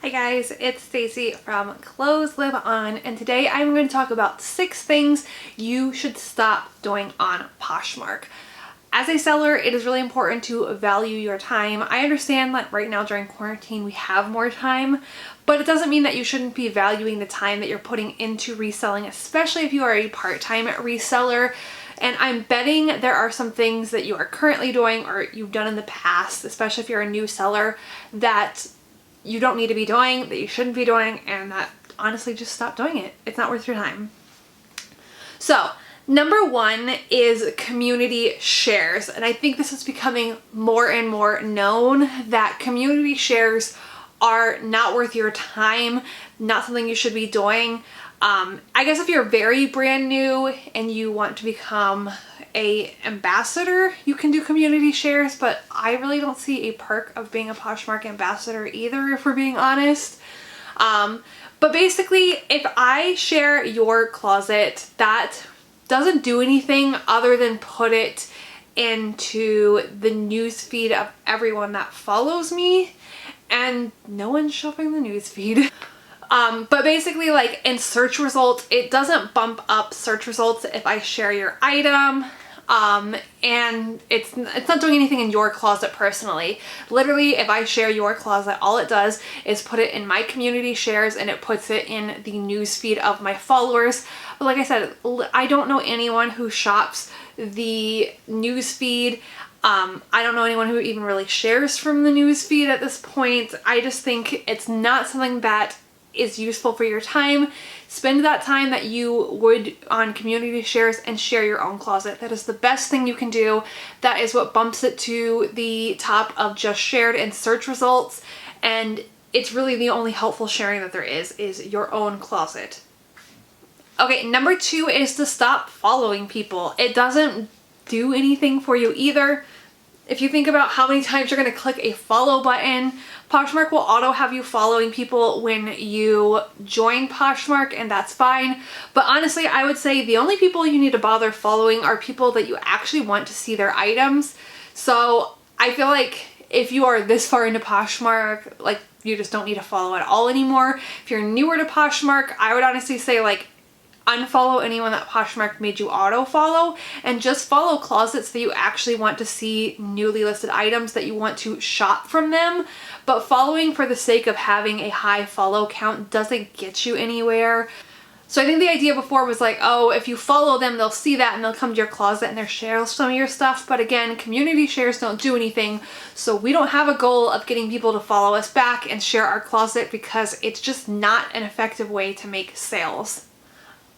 Hi guys, it's Stacy from Clothes Live On, and today I'm going to talk about 6 things you should stop doing on Poshmark. As a seller, it is really important to value your time. I understand that right now during quarantine we have more time, but it doesn't mean that you shouldn't be valuing the time that you're putting into reselling, especially if you are a part-time reseller. And I'm betting there are some things that you are currently doing or you've done in the past, especially if you're a new seller, that you don't need to be doing, that you shouldn't be doing, and that honestly just stop doing it. It's not worth your time. So number 1 is community shares, and I think this is becoming more and more known that community shares are not worth your time, not something you should be doing. I guess if you're very brand new and you want to become a ambassador, you can do community shares, but I really don't see a perk of being a Poshmark ambassador either, if we're being honest. But basically, if I share your closet, that doesn't do anything other than put it into the news feed of everyone that follows me, and no one's shopping the news feed. But basically, like in search results, it doesn't bump up search results if I share your item. And it's not doing anything in your closet personally. Literally, if I share your closet, all it does is put it in my community shares and it puts it in the news feed of my followers. But like I said, I don't know anyone who shops the news feed. I don't know anyone who even really shares from the news feed at this point. I just think it's not something that is useful for your time. Spend that time that you would on community shares and share your own closet. That is the best thing you can do. That is what bumps it to the top of just shared in search results, and it's really the only helpful sharing that there is your own closet. Okay, number 2 is to stop following people. It doesn't do anything for you either. If you think about how many times you're going to click a follow button, Poshmark will auto have you following people when you join Poshmark, and that's fine. But honestly, I would say the only people you need to bother following are people that you actually want to see their items. So I feel like if you are this far into Poshmark, like you just don't need to follow at all anymore. If you're newer to Poshmark, I would honestly say like unfollow anyone that Poshmark made you auto follow, and just follow closets that you actually want to see newly listed items that you want to shop from them. But following for the sake of having a high follow count doesn't get you anywhere. So I think the idea before was like, oh, if you follow them, they'll see that and they'll come to your closet and they'll share some of your stuff. But again, community shares don't do anything. So we don't have a goal of getting people to follow us back and share our closet, because it's just not an effective way to make sales.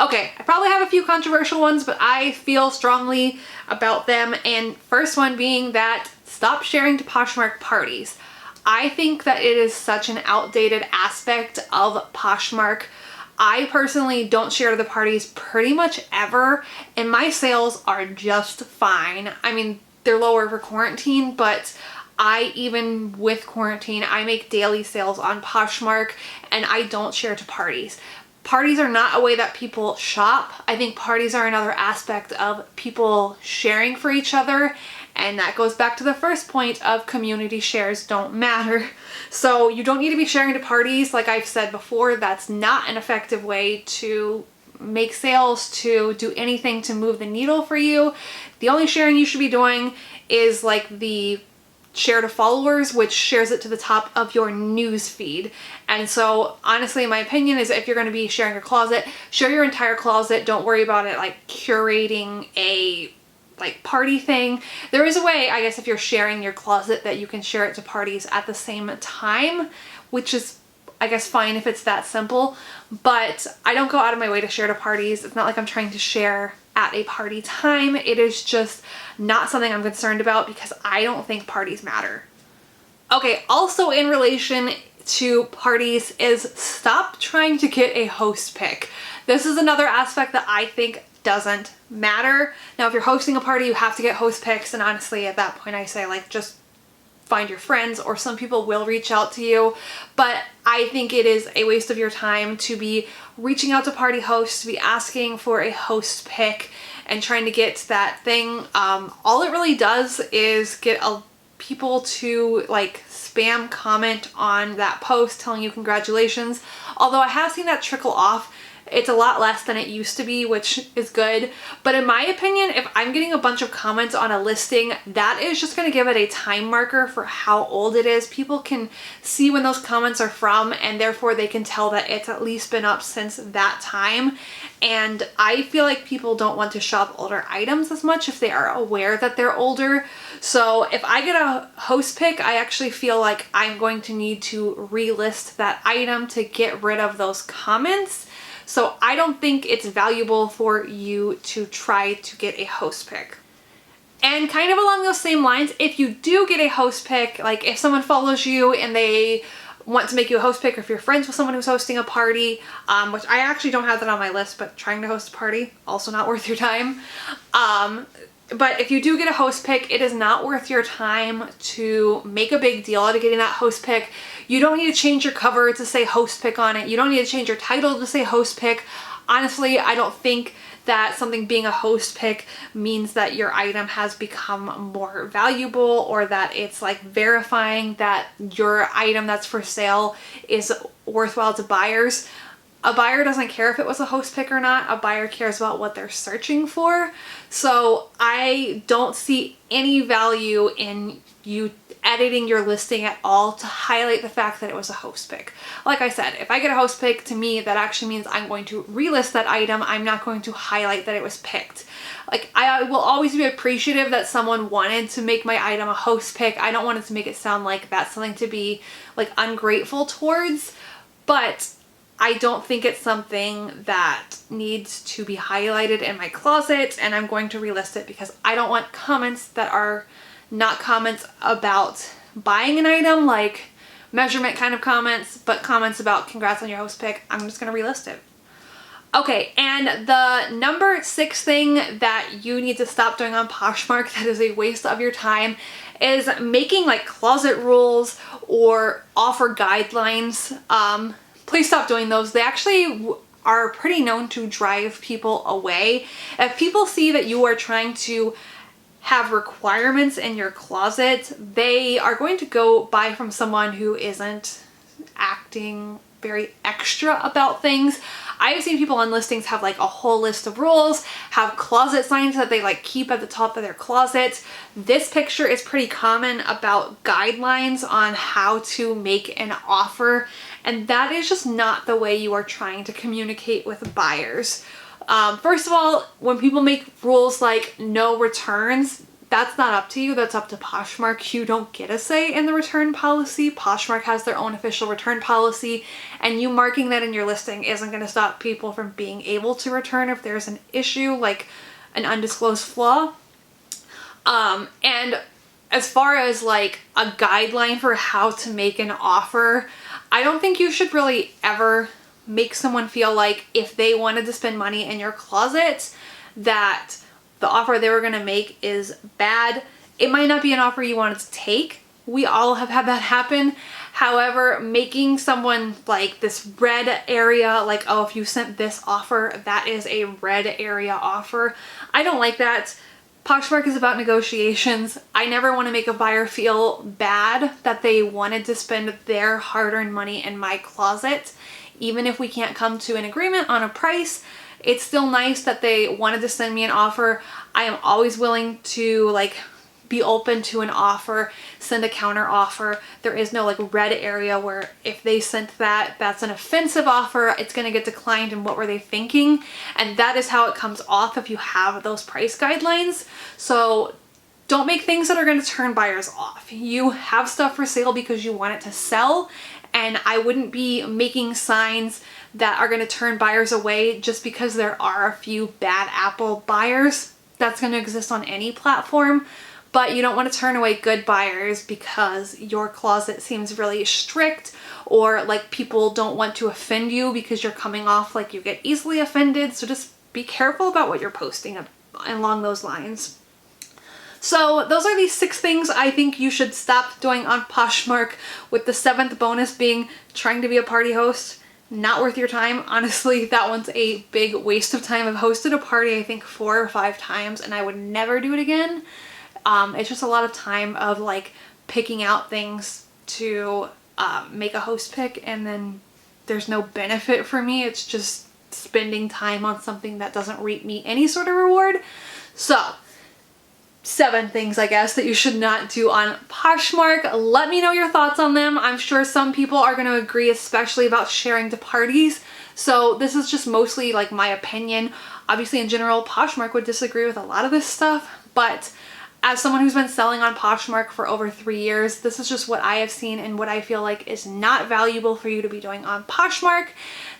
Okay, I probably have a few controversial ones, but I feel strongly about them. And first one being that stop sharing to Poshmark parties. I think that it is such an outdated aspect of Poshmark. I personally don't share to the parties pretty much ever, and my sales are just fine. I mean, they're lower for quarantine, but even with quarantine, I make daily sales on Poshmark, and I don't share to parties. Parties are not a way that people shop. I think parties are another aspect of people sharing for each other, and that goes back to the first point of community shares don't matter. So you don't need to be sharing to parties. Like I've said before, that's not an effective way to make sales, to do anything to move the needle for you. The only sharing you should be doing is like the share to followers, which shares it to the top of your news feed. And so honestly, my opinion is if you're going to be sharing your closet, share your entire closet. Don't worry about it like curating a like party thing. There is a way, I guess, if you're sharing your closet, that you can share it to parties at the same time, which is, I guess, fine if it's that simple. But I don't go out of my way to share to parties. It's not like I'm trying to share at a party time. It is just not something I'm concerned about, because I don't think parties matter. Okay, also in relation to parties is stop trying to get a host pick. This is another aspect that I think doesn't matter. Now, if you're hosting a party, you have to get host picks, and honestly, at that point, I say like just find your friends, or some people will reach out to you. But I think it is a waste of your time to be reaching out to party hosts, to be asking for a host pick and trying to get that thing. All it really does is get a people to like spam comment on that post telling you congratulations. Although I have seen that trickle off. It's a lot less than it used to be, which is good. But in my opinion, if I'm getting a bunch of comments on a listing, that is just going to give it a time marker for how old it is. People can see when those comments are from, and therefore they can tell that it's at least been up since that time. And I feel like people don't want to shop older items as much if they are aware that they're older. So if I get a host pick, I actually feel like I'm going to need to relist that item to get rid of those comments. So I don't think it's valuable for you to try to get a host pick. And kind of along those same lines, if you do get a host pick, like if someone follows you and they want to make you a host pick, or if you're friends with someone who's hosting a party, which I actually don't have that on my list, but trying to host a party, also not worth your time. But if you do get a host pick, it is not worth your time to make a big deal out of getting that host pick. You don't need to change your cover to say host pick on it. You don't need to change your title to say host pick. Honestly, I don't think that something being a host pick means that your item has become more valuable, or that it's like verifying that your item that's for sale is worthwhile to buyers. A buyer doesn't care if it was a host pick or not. A buyer cares about what they're searching for. So I don't see any value in you editing your listing at all to highlight the fact that it was a host pick. Like I said, if I get a host pick, to me that actually means I'm going to relist that item. I'm not going to highlight that it was picked. Like, I will always be appreciative that someone wanted to make my item a host pick. I don't want it to make it sound like that's something to be like ungrateful towards, but I don't think it's something that needs to be highlighted in my closet, and I'm going to relist it because I don't want comments that are not comments about buying an item, like measurement kind of comments, but comments about congrats on your host pick. I'm just going to relist it. Okay, and the number 6 thing that you need to stop doing on Poshmark that is a waste of your time is making like closet rules or offer guidelines. Please stop doing those. They actually are pretty known to drive people away. If people see that you are trying to have requirements in your closet, they are going to go buy from someone who isn't acting very extra about things. I've seen people on listings have like a whole list of rules, have closet signs that they like keep at the top of their closet. This picture is pretty common about guidelines on how to make an offer, and that is just not the way you are trying to communicate with buyers. First of all, when people make rules like no returns, that's not up to you, that's up to Poshmark. You don't get a say in the return policy. Poshmark has their own official return policy, and you marking that in your listing isn't going to stop people from being able to return if there's an issue like an undisclosed flaw. And as far as like a guideline for how to make an offer, I don't think you should really ever make someone feel like if they wanted to spend money in your closet that the offer they were going to make is bad. It might not be an offer you wanted to take. We all have had that happen. However, making someone like this red area, like, oh, if you sent this offer, that is a red area offer. I don't like that. Poshmark is about negotiations. I never want to make a buyer feel bad that they wanted to spend their hard-earned money in my closet. Even if we can't come to an agreement on a price, it's still nice that they wanted to send me an offer. I am always willing to like be open to an offer, send a counter offer. There is no like red area where if they sent that, that's an offensive offer, it's gonna get declined and what were they thinking? And that is how it comes off if you have those price guidelines. So don't make things that are gonna turn buyers off. You have stuff for sale because you want it to sell, and I wouldn't be making signs that are going to turn buyers away just because there are a few bad apple buyers. That's going to exist on any platform, but you don't want to turn away good buyers because your closet seems really strict, or like people don't want to offend you because you're coming off like you get easily offended. So just be careful about what you're posting along those lines. So those are the 6 things I think you should stop doing on Poshmark, with the 7th bonus being trying to be a party host. Not worth your time. Honestly, that one's a big waste of time. I've hosted a party I think 4 or 5 times and I would never do it again. It's just a lot of time of like picking out things to make a host pick and then there's no benefit for me. It's just spending time on something that doesn't reap me any sort of reward. So 7 things, I guess, that you should not do on Poshmark. Let me know your thoughts on them. I'm sure some people are going to agree, especially about sharing to parties. So this is just mostly like my opinion. Obviously, in general, Poshmark would disagree with a lot of this stuff, but as someone who's been selling on Poshmark for over 3 years, this is just what I have seen and what I feel like is not valuable for you to be doing on Poshmark.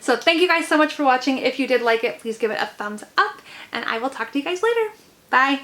So thank you guys so much for watching. If you did like it, please give it a thumbs up, and I will talk to you guys later. Bye.